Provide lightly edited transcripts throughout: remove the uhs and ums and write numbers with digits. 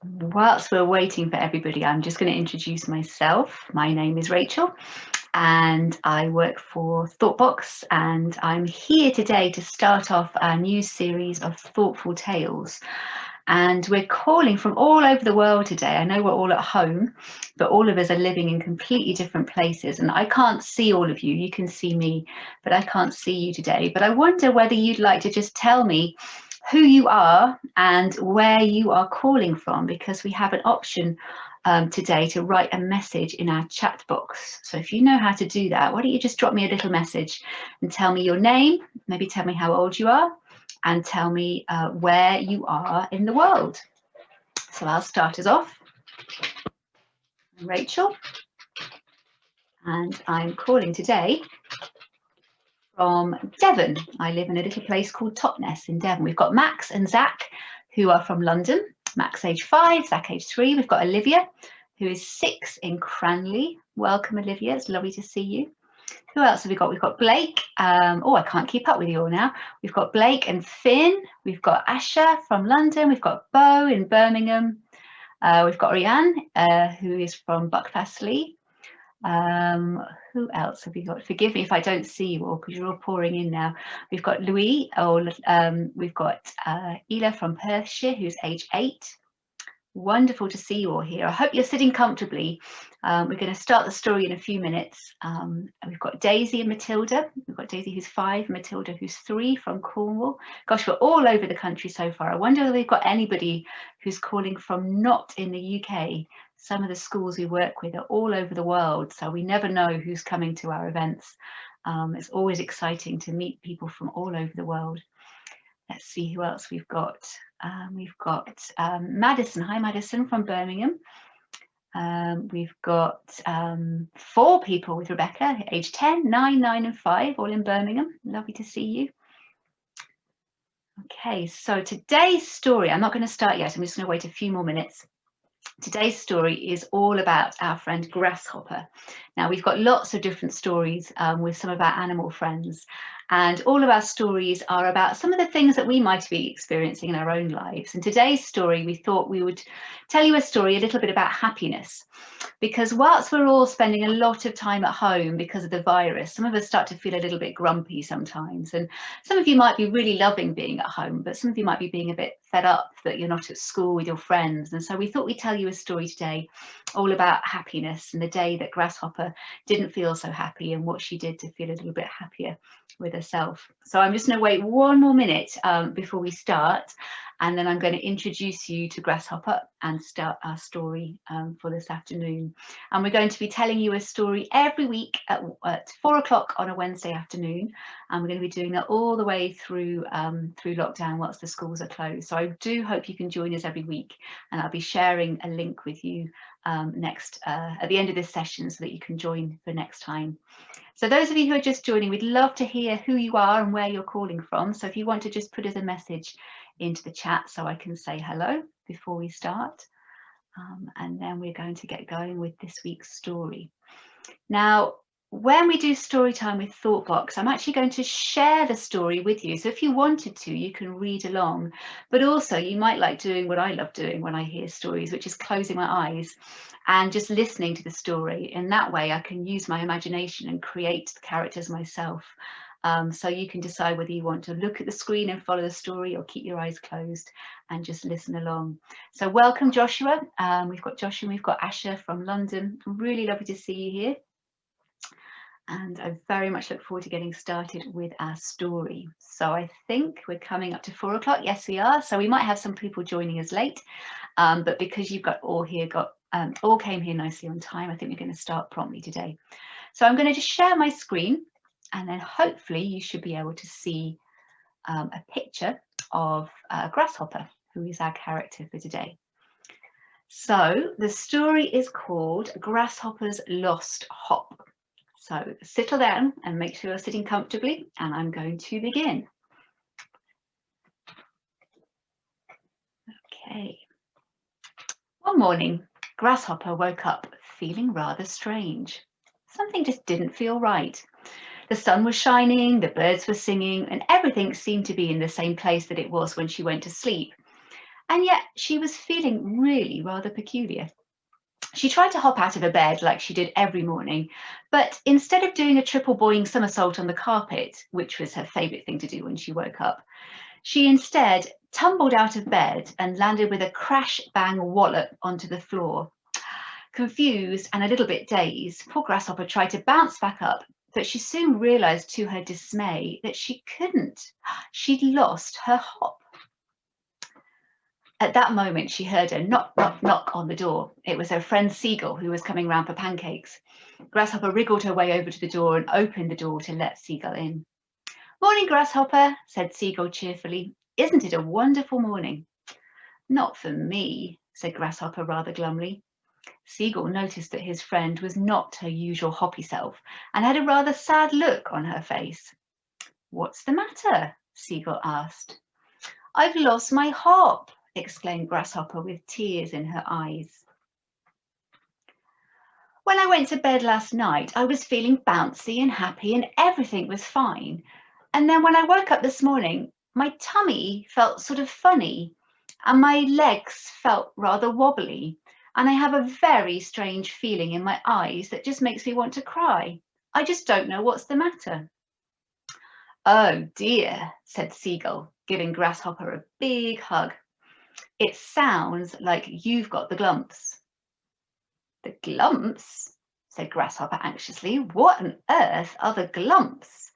Whilst we're waiting for everybody, I'm just going to introduce myself. My name is Rachel and I work for ThoughtBox, and I'm here today to start off our new series of thoughtful tales. And we're calling from all over the world today. I know we're all at home, but all of us are living in completely different places, and I can't see all of you. You can see me, but I can't see you today. But I wonder whether you'd like to just tell me who you are and where you are calling from, because we have an option today to write a message in our chat box. So if you know how to do that, why don't you just drop me a little message and tell me your name, maybe tell me how old you are, and tell me where you are in the world. So I'll start us off. I'm Rachel, and I'm calling today from Devon. I live in a little place called Totnes in Devon. We've got Max and Zach, who are from London. Max age 5, Zach age 3. We've got Olivia, who is 6 in Cranley. Welcome, Olivia. It's lovely to see you. Who else have we got? We've got Blake. Oh, I can't keep up with you all now. We've got Blake and Finn. We've got Asha from London. We've got Bo in Birmingham. We've got Rianne, who is from Buckfastleigh. Who else have we got? Forgive me if I don't see you all, because you're all pouring in now. We've got Louis, we've got Ela from Perthshire, who's age 8. Wonderful to see you all here. I hope you're sitting comfortably. We're going to start the story in a few minutes. We've got Daisy and Matilda. We've got Daisy, who's 5, Matilda, who's 3, from Cornwall. Gosh, we're all over the country so far. I wonder if we've got anybody who's calling from not in the UK. Some of the schools we work with are all over the world, so we never know who's coming to our events. It's always exciting to meet people from all over the world. Let's see who else we've got. We've got Madison. Hi, Madison from Birmingham. We've got 4 people with Rebecca, age 10, 9, 9 and 5, all in Birmingham. Lovely to see you. Okay, so today's story, I'm not going to start yet. I'm just going to wait a few more minutes. Today's story is all about our friend Grasshopper. Now, we've got lots of different stories with some of our animal friends, and all of our stories are about some of the things that we might be experiencing in our own lives. And today's story, we thought we would tell you a story a little bit about happiness, because whilst we're all spending a lot of time at home because of the virus, some of us start to feel a little bit grumpy sometimes, and some of you might be really loving being at home, but some of you might be being a bit fed up that you're not at school with your friends. And so we thought we'd tell you a story today all about happiness and the day that Grasshopper didn't feel so happy and what she did to feel a little bit happier with herself. So I'm just going to wait one more minute before we start, and then I'm going to introduce you to Grasshopper and start our story for this afternoon. And we're going to be telling you a story every week at 4 o'clock on a Wednesday afternoon, and we're going to be doing that all the way through through lockdown whilst the schools are closed. So I do hope you can join us every week, and I'll be sharing a link with you next at the end of this session so that you can join for next time. So those of you who are just joining, we'd love to hear who you are and where you're calling from. So if you want to just put us a message into the chat so I can say hello before we start. And then we're going to get going with this week's story. Now, when we do story time with ThoughtBox, I'm actually going to share the story with you. So if you wanted to, you can read along, but also you might like doing what I love doing when I hear stories, which is closing my eyes and just listening to the story. In that way, I can use my imagination and create the characters myself. So you can decide whether you want to look at the screen and follow the story or keep your eyes closed and just listen along. So welcome, Joshua. We've got Joshua and we've got Asha from London. Really lovely to see you here. And I very much look forward to getting started with our story. So I think we're coming up to 4 o'clock. Yes, we are. So we might have some people joining us late, but because you've got all came here nicely on time, I think we're going to start promptly today. So I'm going to just share my screen, and then hopefully you should be able to see a picture of Grasshopper, who is our character for today. So the story is called Grasshopper's Lost Hop. So settle down and make sure you're sitting comfortably, and I'm going to begin. Okay. One morning, Grasshopper woke up feeling rather strange. Something just didn't feel right. The sun was shining, the birds were singing, and everything seemed to be in the same place that it was when she went to sleep. and yet she was feeling really rather peculiar. She tried to hop out of her bed like she did every morning, but instead of doing a triple boing somersault on the carpet, which was her favourite thing to do when she woke up, she instead tumbled out of bed and landed with a crash bang wallop onto the floor. Confused and a little bit dazed, poor Grasshopper tried to bounce back up, but she soon realised to her dismay that she couldn't. She'd lost her hop. At that moment, she heard a knock, knock, knock on the door. It was her friend Seagull who was coming round for pancakes. Grasshopper wriggled her way over to the door and opened the door to let Seagull in. "Morning, Grasshopper," said Seagull cheerfully. "Isn't it a wonderful morning?" "Not for me," said Grasshopper rather glumly. Seagull noticed that his friend was not her usual hoppy self and had a rather sad look on her face. "What's the matter?" Seagull asked. "I've lost my hop," exclaimed Grasshopper with tears in her eyes. "When I went to bed last night, I was feeling bouncy and happy and everything was fine. And then when I woke up this morning, my tummy felt sort of funny and my legs felt rather wobbly. And I have a very strange feeling in my eyes that just makes me want to cry. I just don't know what's the matter." "Oh dear," said Seagull, giving Grasshopper a big hug. "It sounds like you've got the glumps." "The glumps?" said Grasshopper anxiously. "What on earth are the glumps?"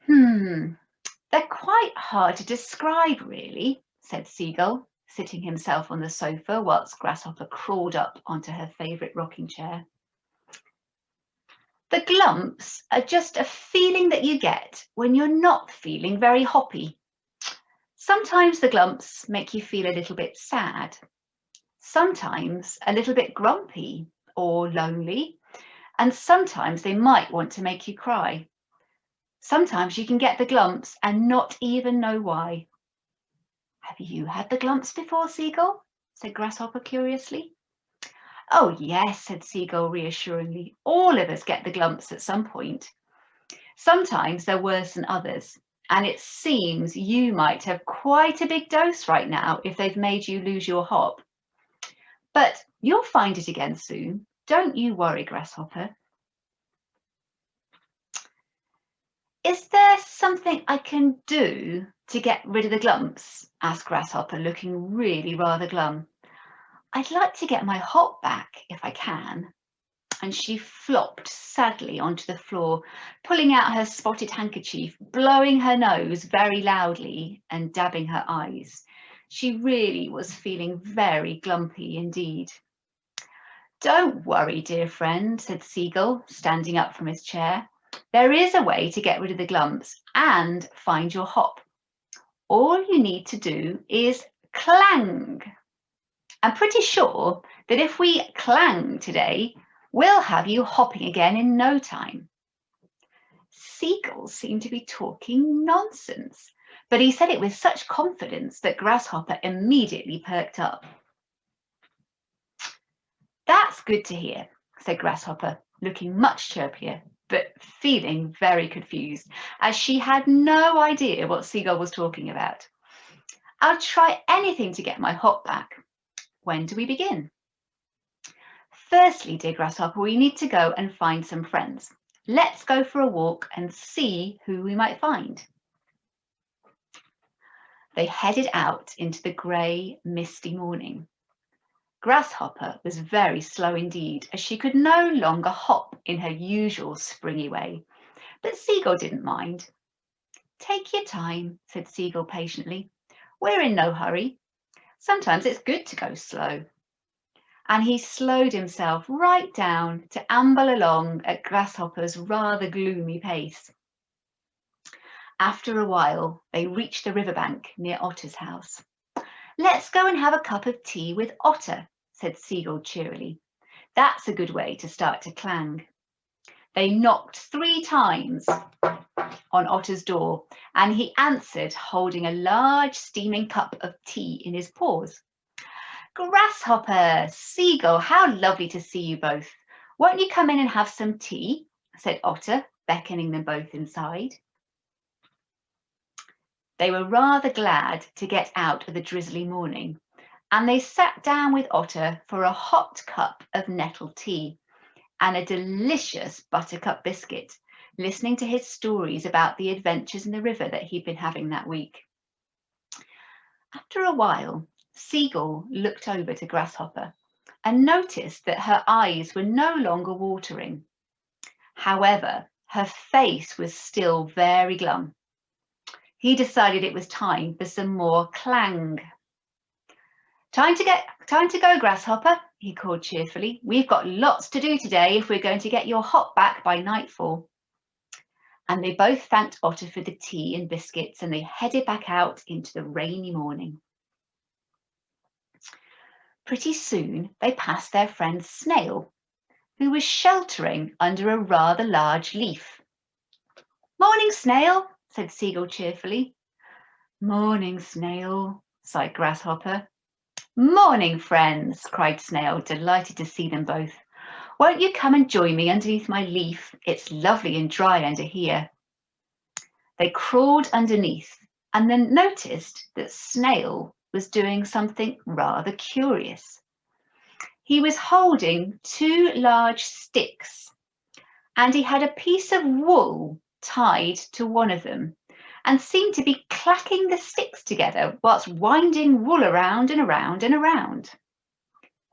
They're quite hard to describe, really," said Seagull, sitting himself on the sofa whilst Grasshopper crawled up onto her favourite rocking chair. "The glumps are just a feeling that you get when you're not feeling very hoppy. Sometimes the glumps make you feel a little bit sad, sometimes a little bit grumpy or lonely, and sometimes they might want to make you cry. Sometimes you can get the glumps and not even know why." "Have you had the glumps before, Seagull?" said Grasshopper curiously. "Oh yes," said Seagull reassuringly. "All of us get the glumps at some point. Sometimes they're worse than others, and it seems you might have quite a big dose right now if they've made you lose your hop. But you'll find it again soon. Don't you worry, Grasshopper." "Is there something I can do to get rid of the glumps?" asked Grasshopper, looking really rather glum. "I'd like to get my hop back if I can." And she flopped sadly onto the floor, pulling out her spotted handkerchief, blowing her nose very loudly and dabbing her eyes. She really was feeling very glumpy indeed. "Don't worry, dear friend," said Seagull, standing up from his chair. "There is a way to get rid of the glumps and find your hop. All you need to do is clang. I'm pretty sure that if we clang today, we'll have you hopping again in no time." Seagull seemed to be talking nonsense, but he said it with such confidence that Grasshopper immediately perked up. "That's good to hear," said Grasshopper, looking much chirpier, but feeling very confused, as she had no idea what Seagull was talking about. "I'll try anything to get my hop back. When do we begin?" "Firstly, dear Grasshopper, we need to go and find some friends. Let's go for a walk and see who we might find." They headed out into the grey, misty morning. Grasshopper was very slow indeed, as she could no longer hop in her usual springy way, but Seagull didn't mind. "Take your time," said Seagull patiently. "We're in no hurry. Sometimes it's good to go slow." And he slowed himself right down to amble along at Grasshopper's rather gloomy pace. After a while, they reached the riverbank near Otter's house. "Let's go and have a cup of tea with Otter," said Seagull cheerily. "That's a good way to start to clang." They knocked 3 times on Otter's door, and he answered holding a large steaming cup of tea in his paws. "Grasshopper, Seagull, how lovely to see you both. Won't you come in and have some tea?" said Otter, beckoning them both inside. They were rather glad to get out of the drizzly morning, and they sat down with Otter for a hot cup of nettle tea and a delicious buttercup biscuit, listening to his stories about the adventures in the river that he'd been having that week. After a while, Seagull looked over to Grasshopper and noticed that her eyes were no longer watering. However, her face was still very glum. He decided it was time for some more clang. Time to go, Grasshopper, he called cheerfully. We've got lots to do today if we're going to get your hop back by nightfall. And they both thanked Otter for the tea and biscuits, and they headed back out into the rainy morning. Pretty soon they passed their friend Snail, who was sheltering under a rather large leaf. Morning, Snail, said Seagull cheerfully. Morning, Snail, sighed Grasshopper. Morning, friends, cried Snail, delighted to see them both. Won't you come and join me underneath my leaf? It's lovely and dry under here. They crawled underneath and then noticed that Snail was doing something rather curious. He was holding two large sticks, and he had a piece of wool tied to one of them and seemed to be clacking the sticks together whilst winding wool around and around and around.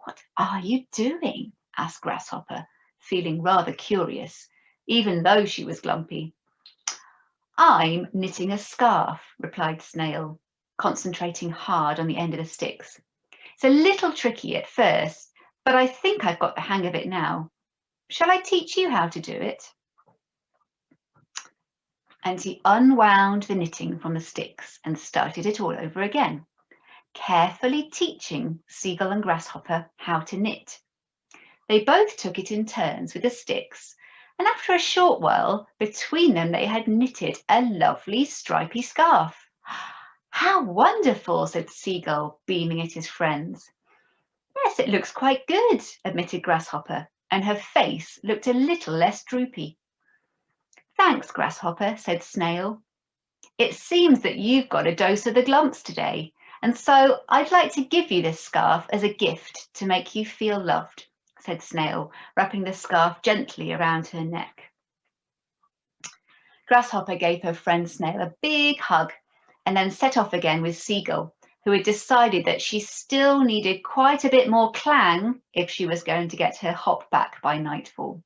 What are you doing? Asked Grasshopper, feeling rather curious, even though she was glumpy. I'm knitting a scarf, replied Snail, concentrating hard on the end of the sticks. It's a little tricky at first, but I think I've got the hang of it now. Shall I teach you how to do it? And he unwound the knitting from the sticks and started it all over again, carefully teaching Seagull and Grasshopper how to knit. They both took it in turns with the sticks, and after a short while, between them they had knitted a lovely stripy scarf. How wonderful, said Seagull, beaming at his friends. Yes, it looks quite good, admitted Grasshopper, and her face looked a little less droopy. Thanks, Grasshopper, said Snail. It seems that you've got a dose of the glumps today, and so I'd like to give you this scarf as a gift to make you feel loved, said Snail, wrapping the scarf gently around her neck. Grasshopper gave her friend Snail a big hug and then set off again with Seagull, who had decided that she still needed quite a bit more clang if she was going to get her hop back by nightfall.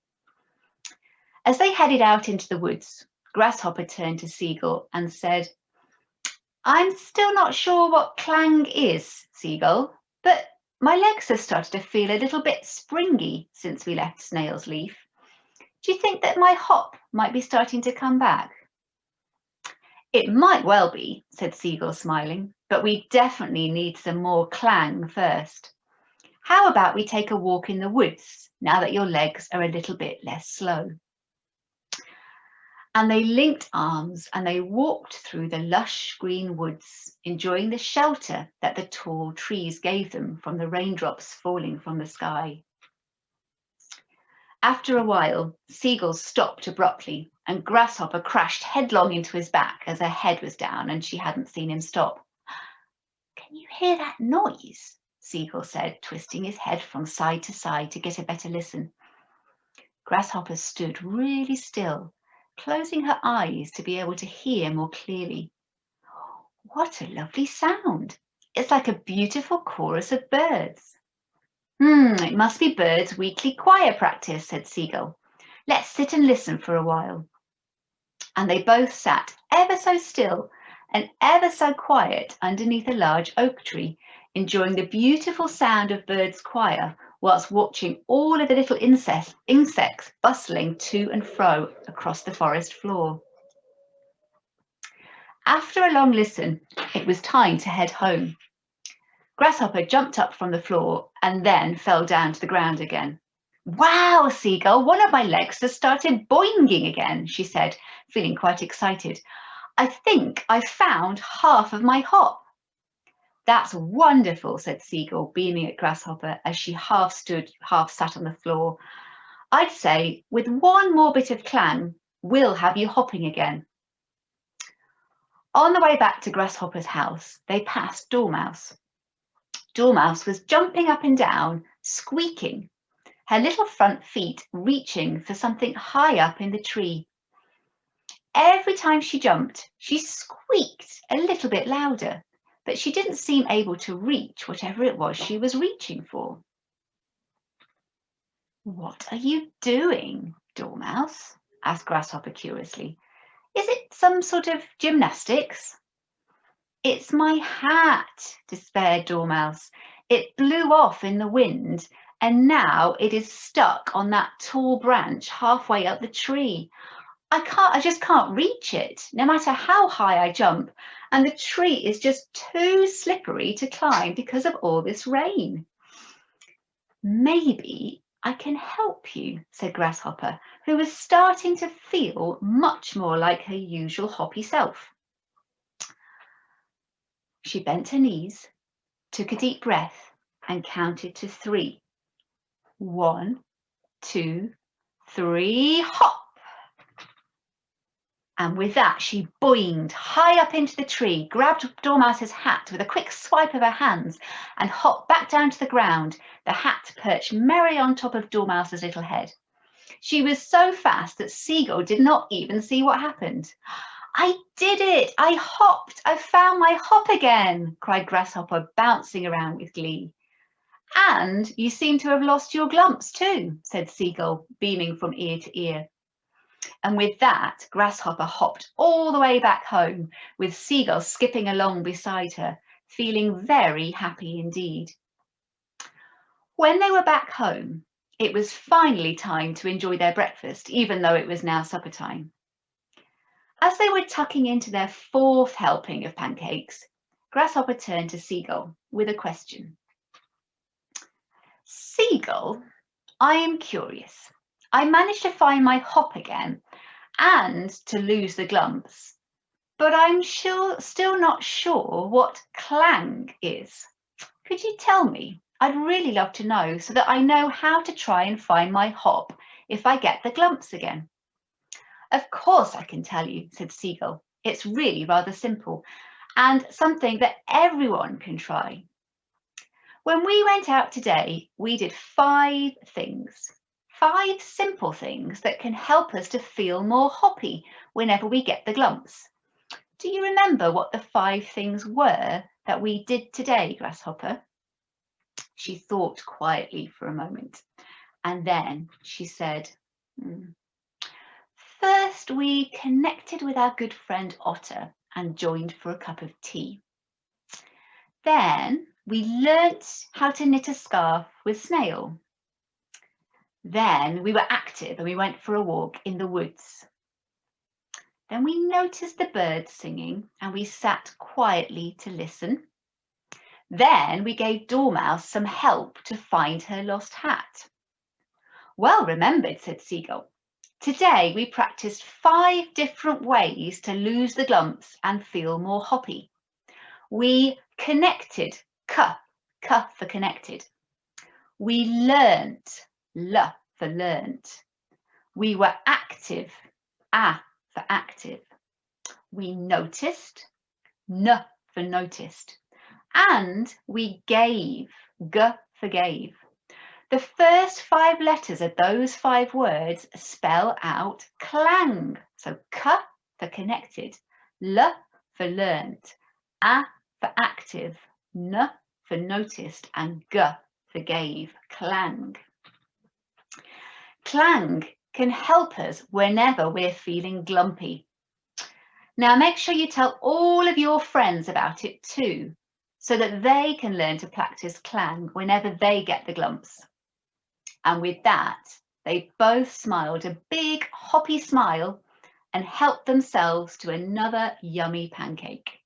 As they headed out into the woods, Grasshopper turned to Seagull and said, I'm still not sure what clang is, Seagull, but my legs have started to feel a little bit springy since we left Snail's leaf. Do you think that my hop might be starting to come back? It might well be, said Seagull, smiling, but we definitely need some more clang first. How about we take a walk in the woods now that your legs are a little bit less slow? And they linked arms and they walked through the lush green woods, enjoying the shelter that the tall trees gave them from the raindrops falling from the sky. After a while, Seagull stopped abruptly and Grasshopper crashed headlong into his back as her head was down and she hadn't seen him stop. Can you hear that noise? Seagull said, twisting his head from side to side to get a better listen. Grasshopper stood really still, closing her eyes to be able to hear more clearly. What a lovely sound. It's like a beautiful chorus of birds. It must be birds' weekly choir practice, said Seagull. Let's sit and listen for a while. And they both sat ever so still and ever so quiet underneath a large oak tree, enjoying the beautiful sound of birds' choir whilst watching all of the little insects bustling to and fro across the forest floor. After a long listen, it was time to head home. Grasshopper jumped up from the floor and then fell down to the ground again. Wow, Seagull, one of my legs has started boinging again, she said, feeling quite excited. I think I found half of my hop. That's wonderful, said Seagull, beaming at Grasshopper as she half stood, half sat on the floor. I'd say with one more bit of clang, we'll have you hopping again. On the way back to Grasshopper's house, they passed Dormouse. Dormouse was jumping up and down, squeaking, her little front feet reaching for something high up in the tree. Every time she jumped, she squeaked a little bit louder, but she didn't seem able to reach whatever it was she was reaching for. "What are you doing, Dormouse?" asked Grasshopper curiously. "Is it some sort of gymnastics?" "It's my hat," despaired Dormouse. "It blew off in the wind, and now it is stuck on that tall branch halfway up the tree. I just can't reach it, no matter how high I jump, and the tree is just too slippery to climb because of all this rain." "Maybe I can help you," said Grasshopper, who was starting to feel much more like her usual hoppy self. She bent her knees, took a deep breath, and counted to 3. 1, 2, 3, hop! And with that, she boinged high up into the tree, grabbed Dormouse's hat with a quick swipe of her hands, and hopped back down to the ground, the hat perched merrily on top of Dormouse's little head. She was so fast that Seagull did not even see what happened. "I did it! I hopped! I found my hop again!" cried Grasshopper, bouncing around with glee. "And you seem to have lost your glumps too," said Seagull, beaming from ear to ear. And with that, Grasshopper hopped all the way back home, with Seagull skipping along beside her, feeling very happy indeed. When they were back home, it was finally time to enjoy their breakfast, even though it was now supper time. As they were tucking into their 4th helping of pancakes, Grasshopper turned to Seagull with a question. "Seagull, I am curious. I managed to find my hop again and to lose the glumps, but I'm still not sure what clang is. Could you tell me? I'd really love to know so that I know how to try and find my hop if I get the glumps again." "Of course I can tell you," said Seagull. "It's really rather simple and something that everyone can try. When we went out today, we did 5 things. 5 simple things that can help us to feel more hoppy whenever we get the glumps. Do you remember what the 5 things were that we did today, Grasshopper?" She thought quietly for a moment, and then she said, "First, we connected with our good friend Otter and joined for a cup of tea. Then we learnt how to knit a scarf with Snail. Then we were active and we went for a walk in the woods. Then we noticed the birds singing and we sat quietly to listen. Then we gave Dormouse some help to find her lost hat." "Well remembered," said Seagull. "Today we practiced 5 different ways to lose the glumps and feel more hoppy. We connected, k for connected. We learnt, l for learnt. We were active, a for active. We noticed, n for noticed. And we gave, g for gave. The first 5 letters of those 5 words spell out clang. So k for connected, l for learnt, a for active, n for noticed, and g for gave, clang. Clang can help us whenever we're feeling glumpy. Now make sure you tell all of your friends about it too, so that they can learn to practice clang whenever they get the glumps. And with that, they both smiled a big hoppy smile and helped themselves to another yummy pancake.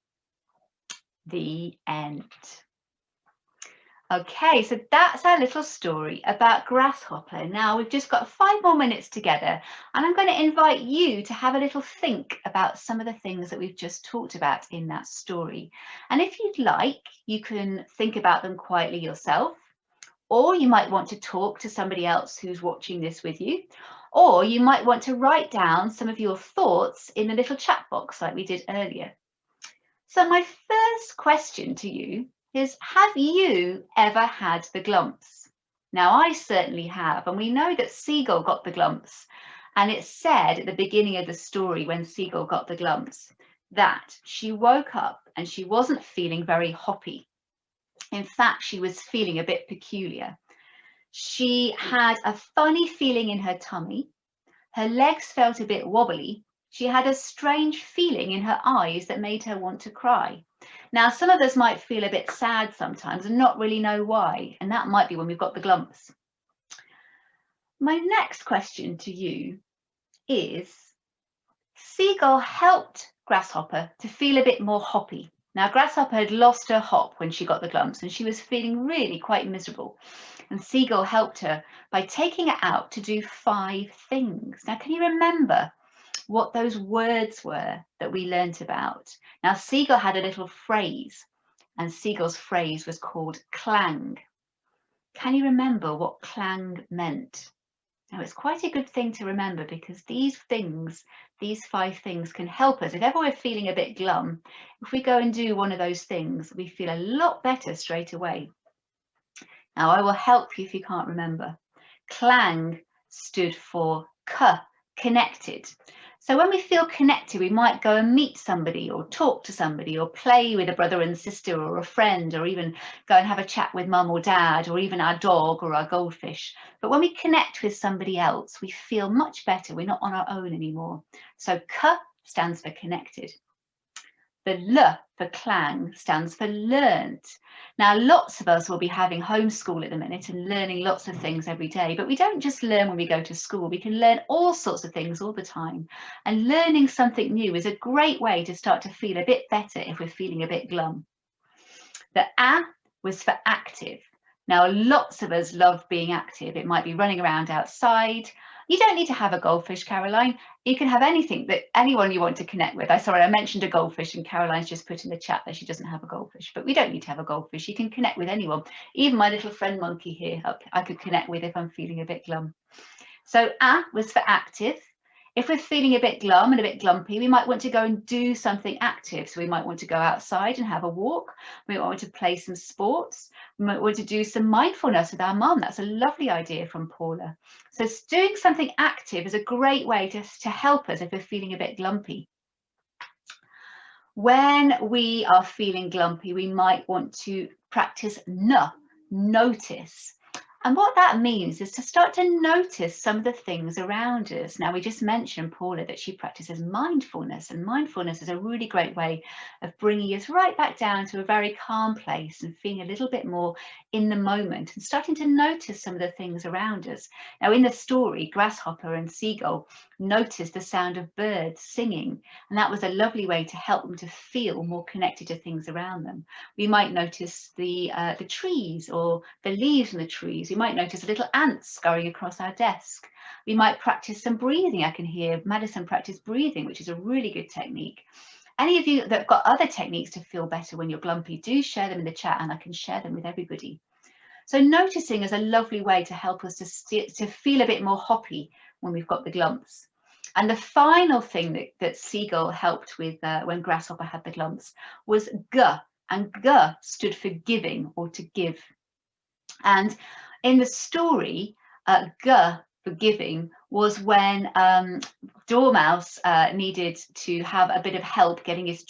The end. Okay, so that's our little story about Grasshopper. Now we've just got 5 more minutes together, and I'm going to invite you to have a little think about some of the things that we've just talked about in that story. And if you'd like, you can think about them quietly yourself, or you might want to talk to somebody else who's watching this with you, or you might want to write down some of your thoughts in the little chat box like we did earlier. So my first question to you is, have you ever had the glumps? Now, I certainly have, and we know that Seagull got the glumps, and it said at the beginning of the story when Seagull got the glumps that she woke up and she wasn't feeling very hoppy. In fact, she was feeling a bit peculiar. She had a funny feeling in her tummy. Her legs felt a bit wobbly. She had a strange feeling in her eyes that made her want to cry. Now, some of us might feel a bit sad sometimes and not really know why, and that might be when we've got the glumps. My next question to you is, Seagull helped Grasshopper to feel a bit more hoppy. Now, Grasshopper had lost her hop when she got the glumps, and she was feeling really quite miserable. And Seagull helped her by taking her out to do 5 things. Now, can you remember what those words were that we learnt about? Now, Seagull had a little phrase, and Seagull's phrase was called clang. Can you remember what clang meant? Now, it's quite a good thing to remember, because these things, these 5 things, can help us. If ever we're feeling a bit glum, if we go and do one of those things, we feel a lot better straight away. Now, I will help you if you can't remember. Clang stood for connected. So when we feel connected, we might go and meet somebody or talk to somebody or play with a brother and sister or a friend, or even go and have a chat with mum or dad, or even our dog or our goldfish. But when we connect with somebody else, we feel much better. We're not on our own anymore. So stands for connected. The L for clang stands for learnt. Now, lots of us will be having homeschool at the minute and learning lots of things every day, but we don't just learn when we go to school. We can learn all sorts of things all the time. And learning something new is a great way to start to feel a bit better if we're feeling a bit glum. The A was for active. Now, lots of us love being active. It might be running around outside. You don't need to have a goldfish, Caroline. You can have anything, that anyone you want to connect with. I mentioned a goldfish, and Caroline's just put in the chat that she doesn't have a goldfish, but we don't need to have a goldfish. You can connect with anyone. Even my little friend monkey here, I could connect with if I'm feeling a bit glum. So A was for active. If we're feeling a bit glum and a bit glumpy, we might want to go and do something active. So we might want to go outside and have a walk. We might want to play some sports. We might want to do some mindfulness with our mum. That's a lovely idea from Paula. So doing something active is a great way to help us if we're feeling a bit glumpy. When we are feeling glumpy, we might want to practice notice. And what that means is to start to notice some of the things around us. Now, we just mentioned Paula that she practices mindfulness, and mindfulness is a really great way of bringing us right back down to a very calm place and feeling a little bit more in the moment and starting to notice some of the things around us. Now, in the story, Grasshopper and Seagull noticed the sound of birds singing, and that was a lovely way to help them to feel more connected to things around them. We might notice the trees or the leaves on the trees. We might notice little ants scurrying across our desk. We might practice some breathing. I can hear Madison practice breathing, which is a really good technique. Any of you that have got other techniques to feel better when you're glumpy, do share them in the chat, and I can share them with everybody. So noticing is a lovely way to help us to feel a bit more hoppy when we've got the glumps. And the final thing that Seagull helped with when Grasshopper had the glumps was G, and G stood for giving, or to give. And in the story, G for giving was when Dormouse needed to have a bit of help getting his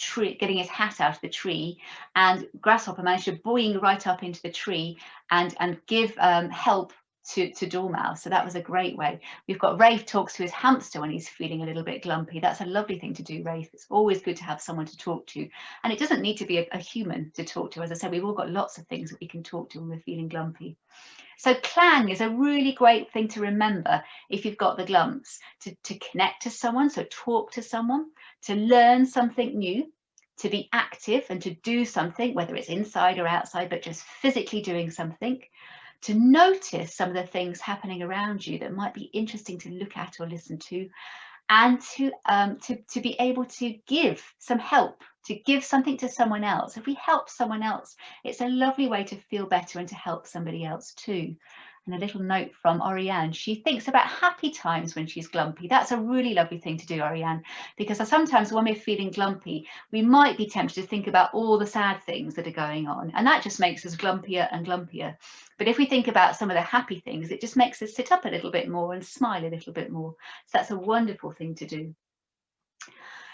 hat out of the tree, and Grasshopper managed to boing right up into the tree and give help to Dormouse. So that was a great way. We've got Rafe talks to his hamster when he's feeling a little bit glumpy. That's a lovely thing to do, Rafe. It's always good to have someone to talk to, and it doesn't need to be a human to talk to. As I said, we've all got lots of things that we can talk to when we're feeling glumpy. So clang is a really great thing to remember if you've got the glumps, to connect to someone, so talk to someone, to learn something new, to be active and to do something, whether it's inside or outside, but just physically doing something, to notice some of the things happening around you that might be interesting to look at or listen to, and to be able to give some help, to give something to someone else. If we help someone else, it's a lovely way to feel better and to help somebody else too. And a little note from Oriane. She thinks about happy times when she's glumpy. That's a really lovely thing to do, Oriane, because sometimes when we're feeling glumpy, we might be tempted to think about all the sad things that are going on. And that just makes us glumpier and glumpier. But if we think about some of the happy things, it just makes us sit up a little bit more and smile a little bit more. So that's a wonderful thing to do.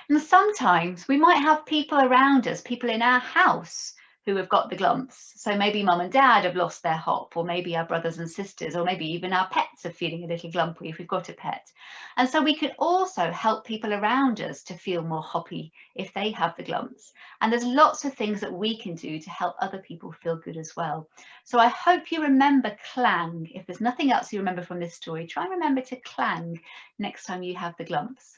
And sometimes we might have people around us, people in our house who have got the glumps. So maybe mum and dad have lost their hop, or maybe our brothers and sisters, or maybe even our pets are feeling a little glumpy if we've got a pet. And so we can also help people around us to feel more hoppy if they have the glumps. And there's lots of things that we can do to help other people feel good as well. So I hope you remember clang. If there's nothing else you remember from this story, try and remember to clang next time you have the glumps.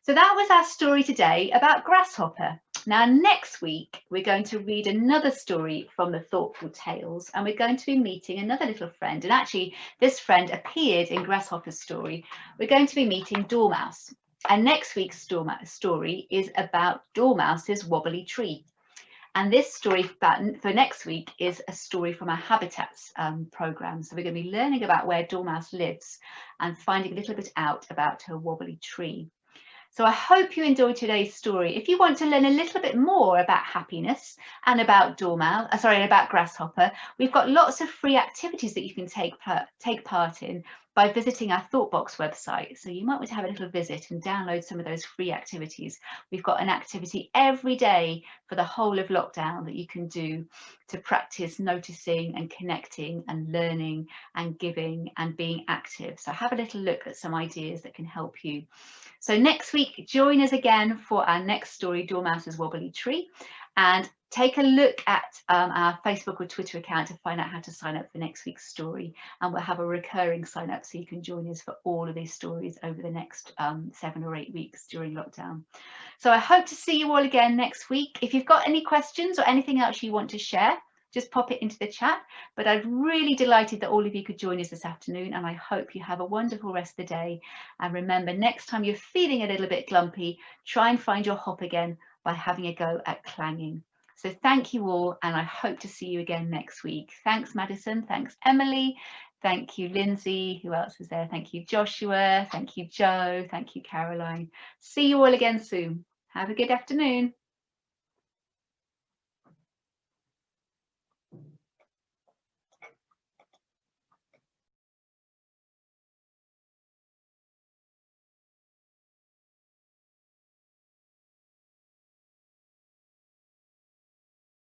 So that was our story today about Grasshopper. Now, next week, we're going to read another story from the Thoughtful Tales, and we're going to be meeting another little friend. And actually, this friend appeared in Grasshopper's story. We're going to be meeting Dormouse. And next week's story is about Dormouse's wobbly tree. And this story for next week is a story from our Habitats programme. So we're going to be learning about where Dormouse lives and finding a little bit out about her wobbly tree. So I hope you enjoyed today's story. If you want to learn a little bit more about happiness and about about Grasshopper, we've got lots of free activities that you can take part in by visiting our ThoughtBox website. So you might want to have a little visit and download some of those free activities. We've got an activity every day for the whole of lockdown that you can do to practice noticing and connecting and learning and giving and being active. So have a little look at some ideas that can help you. So next week, join us again for our next story, Dormouse's Wobbly Tree, and take a look at our Facebook or Twitter account to find out how to sign up for next week's story. And we'll have a recurring sign up so you can join us for all of these stories over the next 7 or 8 weeks during lockdown. So I hope to see you all again next week. If you've got any questions or anything else you want to share, just pop it into the chat. But I'm really delighted that all of you could join us this afternoon, and I hope you have a wonderful rest of the day. And remember, next time you're feeling a little bit glumpy, try and find your hop again by having a go at clanging. So thank you all, and I hope to see you again next week. Thanks, Madison. Thanks, Emily. Thank you, Lindsay. Who else is there? Thank you, Joshua. Thank you, Joe. Thank you, Caroline. See you all again soon. Have a good afternoon.